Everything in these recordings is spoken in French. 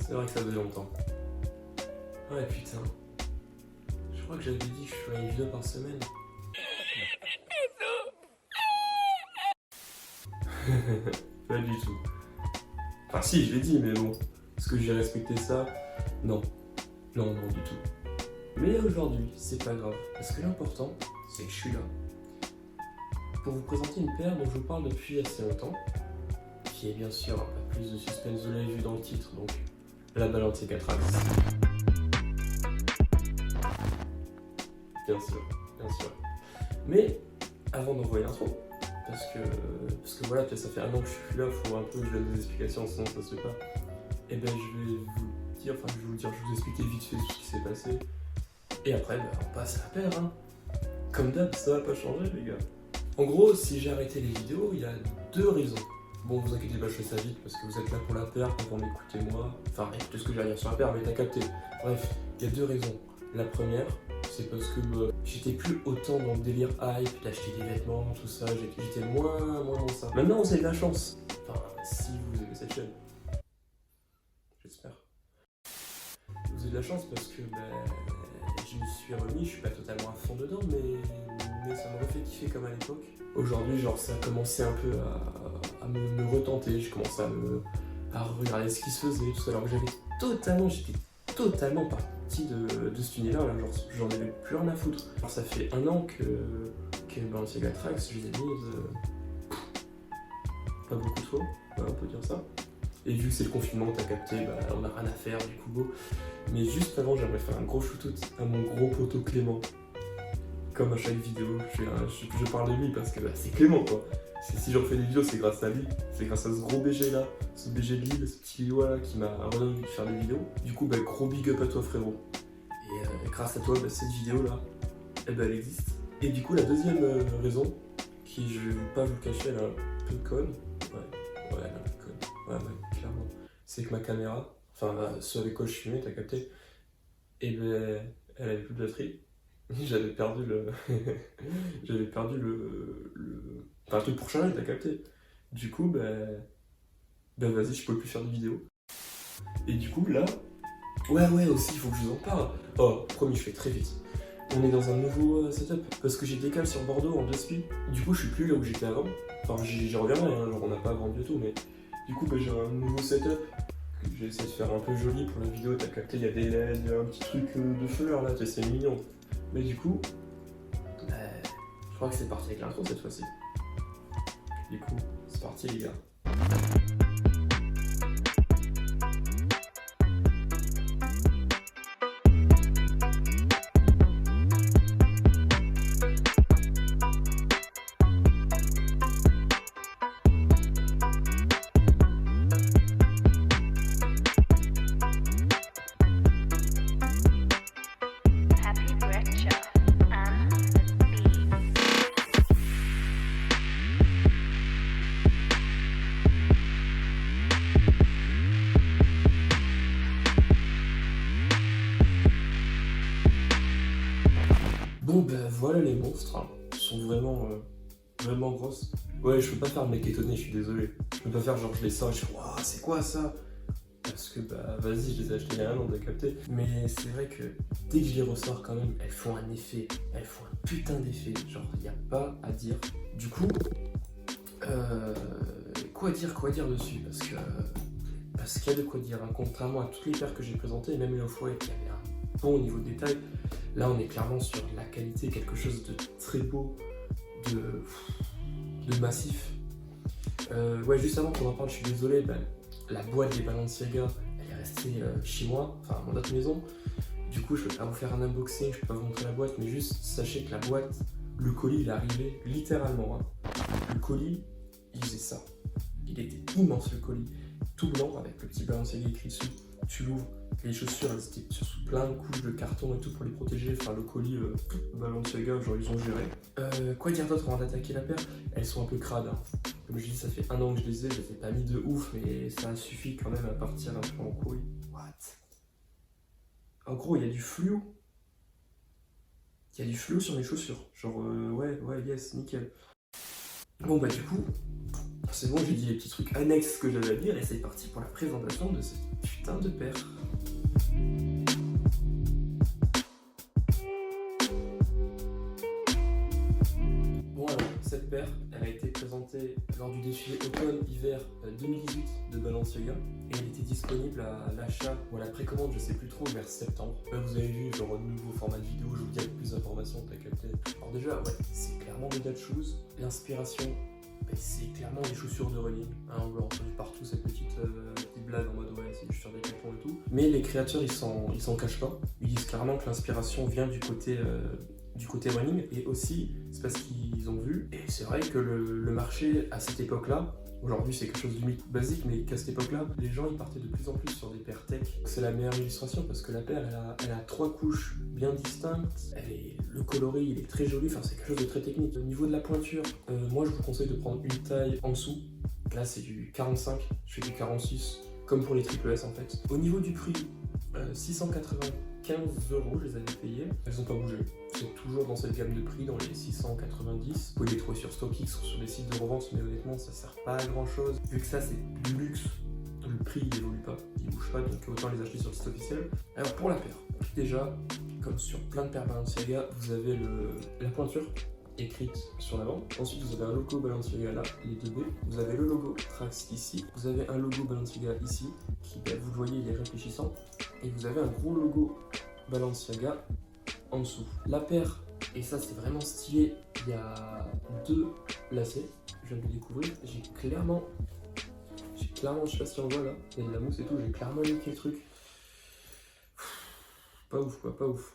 C'est vrai que ça faisait longtemps. Ouais putain. Je crois que j'avais dit que je ferais une vidéo par semaine. Pas du tout. Enfin si, je l'ai dit, mais bon. Est-ce que j'ai respecté ça? Non. Non, non, du tout. Mais aujourd'hui, c'est pas grave. Parce que l'important, c'est que je suis là. Pour vous présenter une paire dont je vous parle depuis assez longtemps. Qui est bien sûr un peu plus de suspense, vous l'avez vu dans le titre, donc la Balenciaga Trax. Bien sûr, bien sûr. Mais avant d'envoyer l'intro, parce que voilà, ça fait un an que je suis là, faut un peu que je donne des explications, sinon ça se fait pas. Et ben je vais vous dire, je vais vous expliquer vite fait ce qui s'est passé. Et après, on passe à la paire, hein. Comme d'hab, ça va pas changer les gars. En gros, si j'ai arrêté les vidéos, il y a deux raisons. Bon, vous inquiétez pas, je fais ça vite parce que vous êtes là pour la paire, pour m'écouter moi. Enfin, écoutez ce que j'ai à dire sur la paire, mais t'as capté. Bref, il y a deux raisons. La première, c'est parce que j'étais plus autant dans le délire hype, d'acheter des vêtements, tout ça. J'étais moins dans ça. Maintenant, vous avez de la chance. Enfin, si vous aimez cette chaîne. J'espère. Vous avez de la chance parce que je me suis remis, je suis pas totalement à fond dedans, mais ça m'a fait kiffer comme à l'époque. Aujourd'hui, genre, ça a commencé un peu à me retenter, je commençais à regarder ce qui se faisait, tout ça, alors que j'étais totalement parti de cet univers-là, genre, j'en avais plus rien à foutre. Alors, ça fait un an que Balenciaga Trax, je les ai mises, pas beaucoup de fois, on peut dire ça. Et vu que c'est le confinement, t'as capté, on n'a rien à faire du coup. Mais juste avant, j'aimerais faire un gros shootout à mon gros poteau Clément. Comme à chaque vidéo, je parle de lui parce que c'est Clément quoi. Si je refais des vidéos, c'est grâce à lui. C'est grâce à ce gros BG là, ce BG de Lille, ce petit Lillois là qui m'a redonné envie de faire des vidéos. Du coup, gros big up à toi frérot. Et grâce à toi, cette vidéo là, elle existe. Et du coup, la deuxième raison, qui je vais pas vous le cacher, elle est un peu conne. Ouais, elle est un peu conne. Ouais, clairement. C'est que ma caméra, enfin ceux avec quoi je filmais, t'as capté, et elle avait plus de batterie. J'avais perdu le enfin, le truc pour charger, t'as capté. Du coup, vas-y, je peux plus faire de vidéo. Et du coup, là, ouais, aussi, il faut que je vous en parle. Oh, promis, je fais très vite. On est dans un nouveau setup, parce que j'ai décalé sur Bordeaux en 2 speed. Du coup, je suis plus là où j'étais avant. Enfin, j'y reviendrai, hein, genre on n'a pas vendu et tout, mais du coup, j'ai un nouveau setup. J'ai essayé de faire un peu joli pour la vidéo, t'as capté, il y a des LED, il y a un petit truc de fleurs là, c'est mignon. Mais du coup, je crois que c'est parti avec l'intro cette fois-ci. Du coup, c'est parti les gars. Bon voilà les monstres, hein. Ils sont vraiment grosses. Ouais, je peux pas faire le mec étonné, je suis désolé. Je peux pas faire genre je les sors et je fais waouh c'est quoi ça? Parce que vas-y, je les ai achetés il y a un an, t'as capté. Mais c'est vrai que dès que je les ressors quand même, elles font un effet, elles font un putain d'effet. Genre y a pas à dire. Du coup, quoi dire dessus? Parce qu'il y a de quoi dire, hein. Contrairement à toutes les paires que j'ai présentées, et même les off-white qui avaient un bon niveau de détail. Là, on est clairement sur la qualité, quelque chose de très beau, de massif. Ouais, juste avant qu'on en parle, je suis désolé, la boîte des Balenciaga, elle est restée chez moi, enfin à mon autre maison. Du coup, je peux pas vous faire un unboxing, je peux pas vous montrer la boîte, mais juste sachez que la boîte, le colis, il est arrivé littéralement. Hein. Le colis, il faisait ça. Il était immense le colis, tout blanc avec le petit Balenciaga écrit dessus. Tu l'ouvres. Les chaussures, elles étaient sous plein de couches de carton et tout pour les protéger. Enfin, le colis Balenciaga, genre ils ont géré. Quoi dire d'autre avant d'attaquer la paire? Elles sont un peu crades. Hein. Comme je dis, ça fait un an que je les ai pas mis de ouf, mais ça suffit quand même à partir un peu en couille. What? En gros, il y a du fluo. Il y a du fluo sur mes chaussures. Genre, ouais, yes, nickel. Bon, du coup, C'est bon, j'ai dit les petits trucs annexes que j'avais à dire et c'est parti pour la présentation de cette putain de paire. Bon alors, cette paire, elle a été présentée lors du défilé automne-hiver 2018 de Balenciaga et elle était disponible à l'achat ou à la précommande, je sais plus trop, vers septembre. Là vous avez vu, genre un nouveau format de vidéo, je vous dis avec plus d'informations, t'as capté. Alors déjà, ouais, c'est clairement des Dad Shoes. L'inspiration, c'est clairement des chaussures de running. Hein, on l'a entendu partout cette petite blague en mode ouais, c'est des chaussures Decathlon et tout. Mais les créateurs, ils s'en cachent pas. Ils disent clairement que l'inspiration vient du côté running, et aussi c'est parce qu'ils ont vu, et c'est vrai que le marché à cette époque-là, aujourd'hui c'est quelque chose de limite basique, mais qu'à cette époque-là, les gens ils partaient de plus en plus sur des paires tech. C'est la meilleure illustration parce que la paire elle a 3 couches bien distinctes, le coloris il est très joli, enfin c'est quelque chose de très technique. Au niveau de la pointure, moi je vous conseille de prendre une taille en dessous. Là c'est du 45, je fais du 46, comme pour les triple S en fait. Au niveau du prix, 695 €, je les avais payés, elles n'ont pas bougé. C'est toujours dans cette gamme de prix, dans les 690. Vous pouvez les trouver sur StockX ou sur des sites de revente, mais honnêtement ça sert pas à grand chose. Vu que ça c'est du luxe, le prix il évolue pas, il bouge pas, donc autant les acheter sur le site officiel. Alors pour la paire, déjà, comme sur plein de paires Balenciaga, vous avez la pointure écrite sur l'avant. Ensuite vous avez un logo Balenciaga là, les 2B. Vous avez le logo Trax ici. Vous avez un logo Balenciaga ici, qui vous le voyez il est réfléchissant. Et vous avez un gros logo Balenciaga en dessous. La paire, et ça c'est vraiment stylé, il y a 2 lacets, je viens de les découvrir. J'ai clairement, je sais pas si on voit là, il y a de la mousse et tout, j'ai clairement niqué le truc. Pas ouf quoi, pas ouf.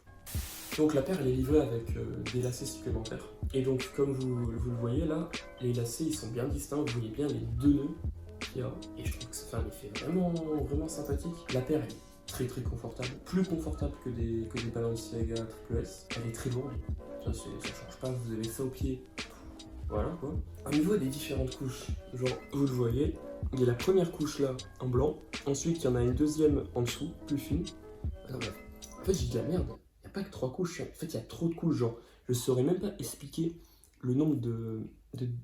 Donc la paire elle est livrée avec des lacets supplémentaires. Et donc comme vous le voyez là, les lacets ils sont bien distincts, vous voyez bien les 2 nœuds qu'il y a. Et je trouve que ça fait un effet vraiment sympathique. La paire elle est très confortable, plus confortable que des Balenciaga Triple S. Elle est très lourde, ça change pas, vous avez ça au pied. Voilà quoi. Au niveau des différentes couches, genre vous le voyez, il y a la première couche là en blanc, ensuite il y en a une deuxième en dessous, plus fine. En fait j'ai dit de la merde. Pas que 3 couches, en fait il y a trop de couches, genre je saurais même pas expliquer le nombre de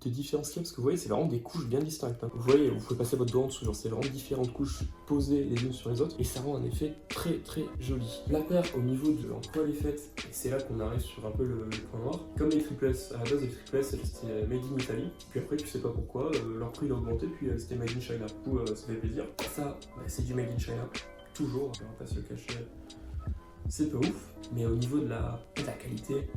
différences qu'il y a, parce que vous voyez c'est vraiment des couches bien distinctes. Hein. Vous voyez, vous pouvez passer votre doigt en dessous, genre c'est vraiment différentes couches posées les unes sur les autres, et ça rend un effet très joli. La paire au niveau de en quoi elle est faite, et c'est là qu'on arrive sur un peu le point noir, comme les triple S, à la base les triple S c'était made in Italy, puis après tu sais pas pourquoi, leur prix il a augmenté, puis c'était made in China, du coup ça fait plaisir. Ça c'est du made in China, toujours, on va pas se le cacher. C'est pas ouf, mais au niveau de la qualité,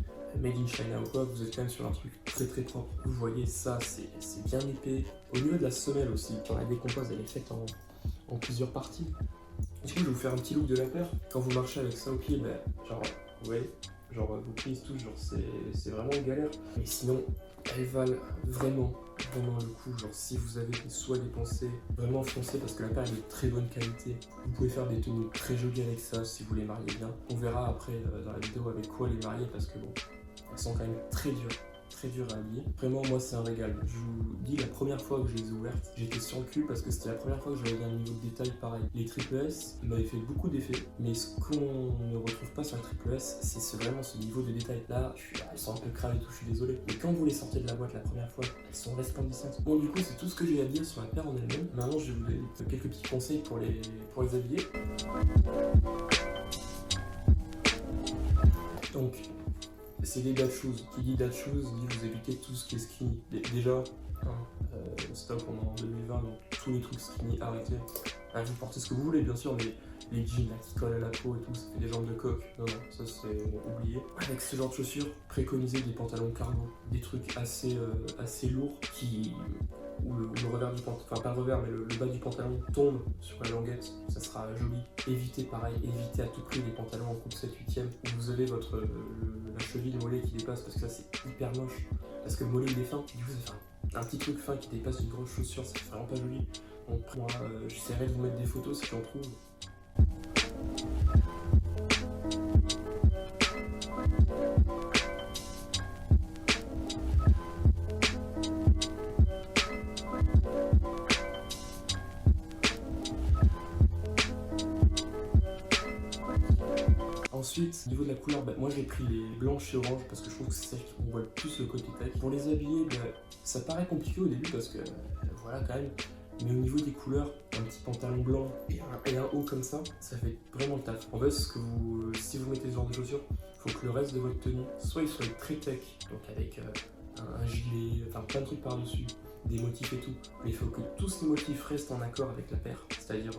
made in China ou quoi, vous êtes quand même sur un truc très propre. Vous voyez ça, c'est bien épais. Au niveau de la semelle aussi, quand la décompose, elle est faite en plusieurs parties. Du coup, je vais vous faire un petit look de la paire. Quand vous marchez avec ça au pied, genre, vous voyez, genre vos pieds tous, genre c'est vraiment une galère. Mais sinon, elles valent vraiment le coup. Genre si vous avez soit dépensé, vraiment foncez parce que la paire est de très bonne qualité. Vous pouvez faire des tenues très jolies avec ça si vous les mariez bien. On verra après dans la vidéo avec quoi les marier parce que bon, elles sont quand même très dures à habiller. Vraiment moi c'est un régal. Je vous dis la première fois que je les ai ouvertes, j'étais sur le cul parce que c'était la première fois que je voyais un niveau de détail pareil. Les triple S m'avaient fait beaucoup d'effets, mais ce qu'on ne retrouve pas sur les triple S, c'est vraiment ce niveau de détail. Là, elles sont un peu crades et tout, je suis désolé. Mais quand vous les sortez de la boîte la première fois, elles sont resplendissantes. Bon du coup c'est tout ce que j'ai à dire sur la paire en elle-même. Maintenant je vais vous donner quelques petits conseils pour les habiller. Donc c'est des Dad Shoes. Qui dit Dad Shoes dit vous évitez tout ce qui est skinny. Déjà, stop, on est en 2020, donc tous les trucs skinny, arrêtez. Vous portez ce que vous voulez, bien sûr, mais les jeans là, qui collent à la peau et tout, ça fait des jambes de coq. Non, ça c'est oublié. Avec ce genre de chaussures, préconisez des pantalons cargo, des trucs assez lourds où le revers du pantalon, enfin pas le revers, mais le bas du pantalon tombe sur la languette, ça sera joli. Évitez à tout prix les pantalons en coupe 7/8e où vous avez la cheville, le mollet qui dépasse, parce que ça c'est hyper moche. Parce que le mollet il est fin, du coup ça fait un petit truc fin qui dépasse une grosse chaussure, c'est vraiment pas joli. Donc moi j'essaierai de vous mettre des photos si j'en trouve. Ensuite, au niveau de la couleur, moi j'ai pris les blanches et oranges parce que je trouve que c'est celle qu'on voit le plus le côté tech. Pour les habiller, ça paraît compliqué au début parce que vous voilà quand même. Mais au niveau des couleurs, un petit pantalon blanc et un haut comme ça fait vraiment le taf. En fait, si vous mettez ce genre de chaussures, il faut que le reste de votre tenue, soit il soit très tech, donc avec un gilet, enfin plein de trucs par-dessus, des motifs et tout, mais il faut que tous ces motifs restent en accord avec la paire, c'est-à-dire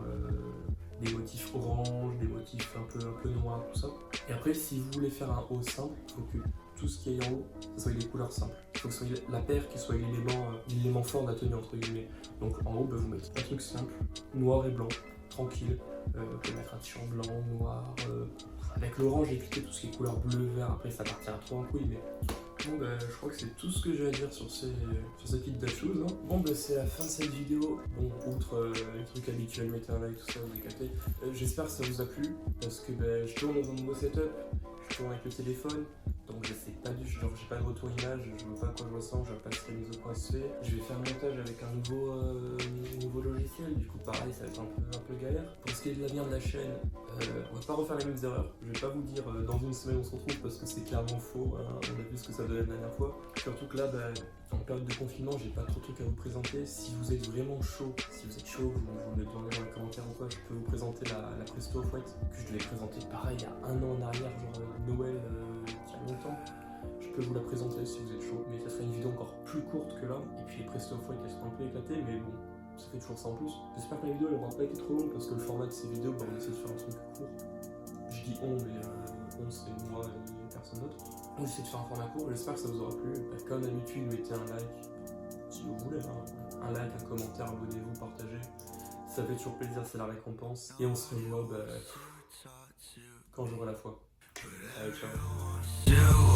des motifs orange, des motifs un peu noirs, tout ça. Et après, si vous voulez faire un haut simple, il faut que tout ce qui est en haut, ça soit des couleurs simples. Il faut que ce soit la paire qui soit l'élément fort de la tenue, entre guillemets. Donc en haut, bah, vous mettez un truc simple, noir et blanc, tranquille. Vous pouvez mettre un t-shirt blanc, noir, avec l'orange, j'ai cliqué tout ce qui est couleur bleu, vert, après ça partira trop en couille, mais bon bah je crois que c'est tout ce que j'ai à dire sur ce kit d'Achose. Hein. Bon bah c'est la fin de cette vidéo. Bon, outre les trucs habituels, mettez un like, tout ça, vous avez capté. J'espère que ça vous a plu, parce que bah, je tourne dans un nouveau setup, je tourne avec le téléphone, donc je sais pas genre j'ai pas de retour image, je vois pas à quoi je ressemble, je vais passer la mise au point SC. Je vais faire un montage avec un nouveau logiciel, du coup pareil ça va être un peu galère. Pour ce qui est de l'avenir de la chaîne, on va pas refaire les mêmes erreurs. Je vais pas vous dire dans une semaine on se retrouve parce que c'est clairement faux, hein. On a vu ce que ça donnait la dernière fois. Surtout que là, bah, en période de confinement, j'ai pas trop de trucs à vous présenter. Si vous êtes vraiment chaud, vous me le demandez dans les commentaires ou quoi, je peux vous présenter la Presto Off-White que je devais présenter pareil il y a un an en arrière, genre Noël, il y a longtemps. Je peux vous la présenter si vous êtes chaud, mais ça sera une vidéo encore plus courte que là. Et puis les Presto Off-White elles seront un peu éclatées, mais bon, ça fait toujours ça en plus. J'espère que la vidéo elle aura pas été trop longue parce que le format de ces vidéos, bah, on essaie de faire un truc court. Je dis on, mais on c'est moi et personne d'autre. On essaie de faire un format court, j'espère que ça vous aura plu. Bah, comme d'habitude, mettez un like si vous voulez, hein. Un like, un commentaire, abonnez-vous, partagez. Ça fait toujours plaisir, c'est la récompense. Et on se revoit bah, quand j'aurai la foi. Allez, ciao.